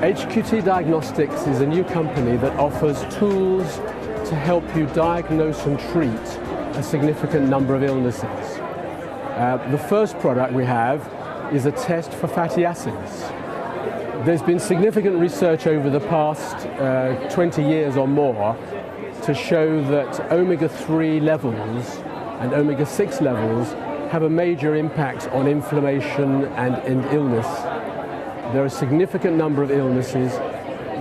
HQT Diagnostics is a new company that offers tools to help you diagnose and treat a significant number of illnesses. The first product we have is a test for fatty acids. There's been significant research over the past 20 years or more to show that omega-3 levels and omega-6 levels have a major impact on inflammation and illness. There are a significant number of illnesses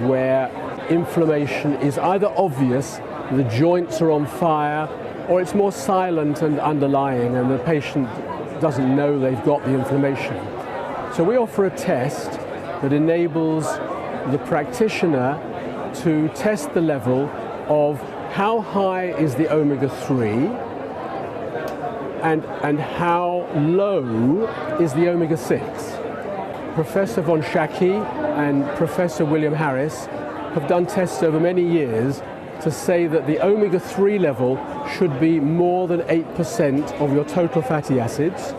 where inflammation is either obvious, the joints are on fire, or it's more silent and underlying and the patient doesn't know they've got the inflammation. So we offer a test that enables the practitioner to test the level of how high is the omega-3 and how low is the omega-6. Professor von Schacke and Professor William Harris have done tests over many years to say that the omega-3 level should be more than 8% of your total fatty acids,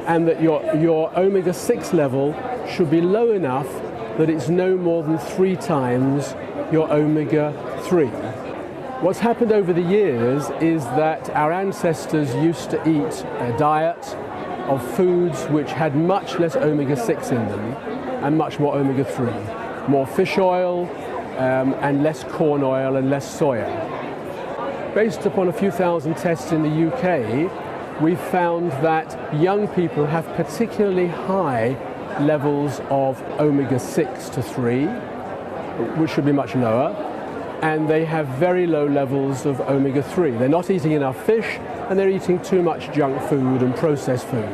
and that your omega-6 level should be low enough that it's no more than 3 times your omega-3. What's happened over the years is that our ancestors used to eat a diet of foods which had much less omega-6 in them and much more omega-3. More fish oil and less corn oil and less soya. Based upon a few thousand tests in the UK, we found that young people have particularly high levels of omega-6 to 3, which should be much lower, and they have very low levels of omega-3. They're not eating enough fish, and they're eating too much junk food and processed food.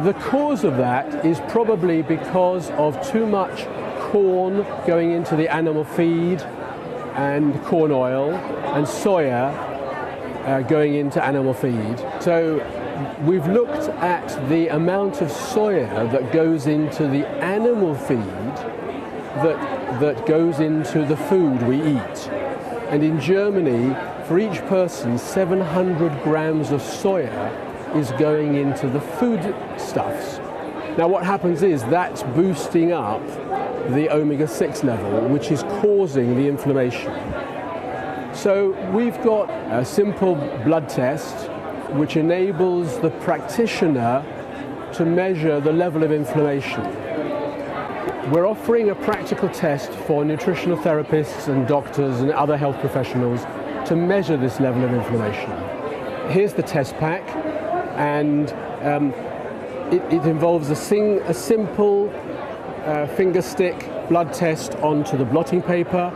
The cause of that is probably because of too much corn going into the animal feed and corn oil, and soya going into animal feed. So we've looked at the amount of soya that goes into the animal feed that goes into the food we eat. And in Germany, for each person, 700 grams of soya is going into the foodstuffs. Now what happens is that's boosting up the omega-6 level, which is causing the inflammation. So we've got a simple blood test which enables the practitioner to measure the level of inflammation. We're offering a practical test for nutritional therapists and doctors and other health professionals to measure this level of inflammation. Here's the test pack, and it involves a simple finger stick blood test onto the blotting paper.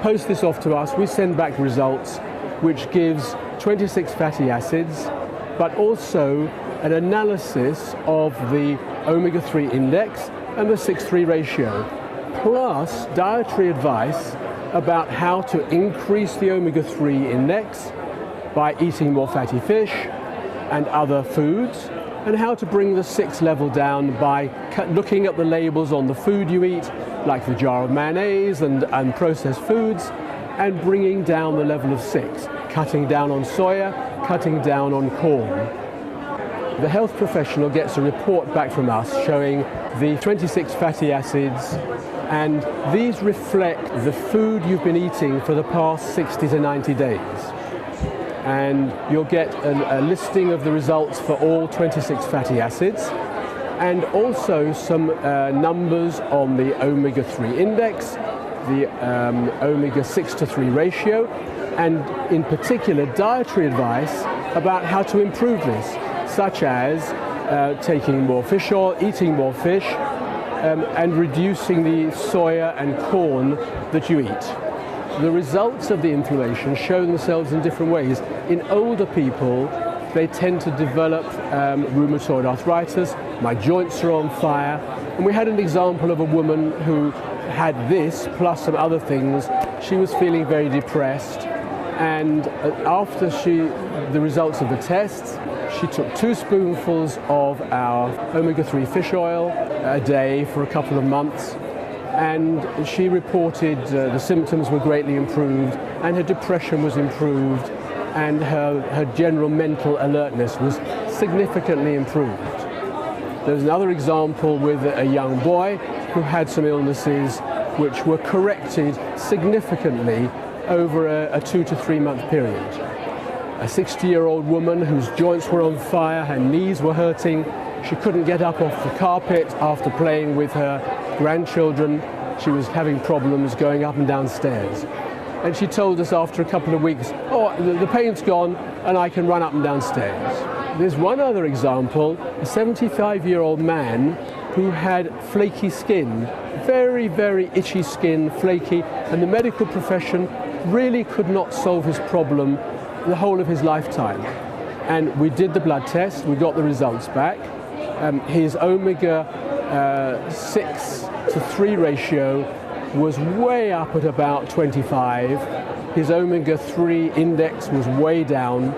Post this off to us, we send back results which gives 26 fatty acids, but also an analysis of the omega-3 index and the 6:3 ratio, plus dietary advice about how to increase the omega-3 index by eating more fatty fish and other foods, and how to bring the 6 level down by looking at the labels on the food you eat, like the jar of mayonnaise and processed foods, and bringing down the level of 6, cutting down on soya, cutting down on corn. The health professional gets a report back from us showing the 26 fatty acids, and these reflect the food you've been eating for the past 60 to 90 days. And you'll get a listing of the results for all 26 fatty acids, and also some numbers on the omega-3 index, the omega-6 to 3 ratio, and in particular dietary advice about how to improve this, such as taking more fish oil, eating more fish, and reducing the soya and corn that you eat. The results of the inflammation show themselves in different ways. In older people, they tend to develop rheumatoid arthritis. My joints are on fire. And we had an example of a woman who had this, plus some other things. She was feeling very depressed. And after the results of the tests, she took 2 spoonfuls of our omega-3 fish oil a day for a couple of months. And she reported the symptoms were greatly improved, and her depression was improved, and her general mental alertness was significantly improved. There's another example with a young boy who had some illnesses which were corrected significantly over a 2 to 3 month period. A 60-year-old woman whose joints were on fire, her knees were hurting, she couldn't get up off the carpet after playing with her grandchildren. She was having problems going up and down stairs. And she told us after a couple of weeks, oh, the pain's gone and I can run up and down stairs. There's one other example, a 75-year-old man who had flaky skin, very, very itchy skin, flaky, and the medical profession really could not solve his problem the whole of his lifetime. And we did the blood test, we got the results back. His omega-6 to 3 ratio was way up at about 25. His omega-3 index was way down.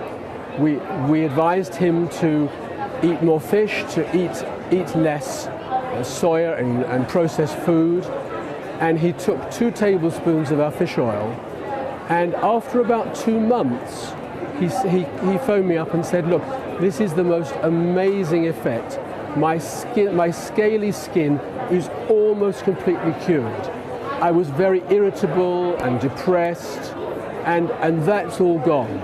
We advised him to eat more fish, to eat less soya and processed food, and he took 2 tablespoons of our fish oil. And after about 2 months, he phoned me up and said, look, this is the most amazing effect. My scaly skin is almost completely cured. I was very irritable and depressed, and that's all gone.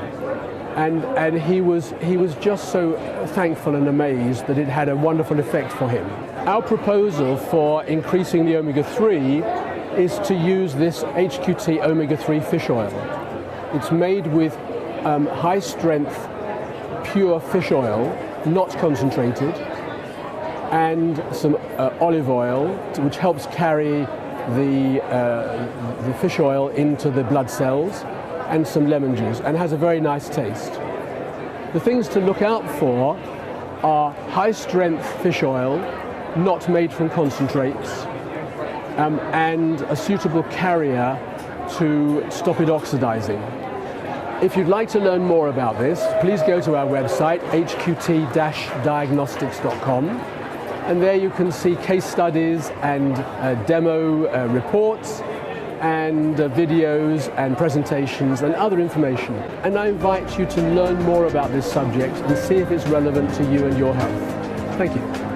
And he was just so thankful and amazed that it had a wonderful effect for him. Our proposal for increasing the omega-3 is to use this HQT omega-3 fish oil. It's made with high-strength, pure fish oil, not concentrated, and some olive oil, which helps carry the fish oil into the blood cells, and some lemon juice, and has a very nice taste. The things to look out for are high-strength fish oil, not made from concentrates, and a suitable carrier to stop it oxidizing. If you'd like to learn more about this, please go to our website, HQT-Diagnostics.com, and there you can see case studies and demo reports and videos and presentations and other information. And I invite you to learn more about this subject and see if it's relevant to you and your health. Thank you.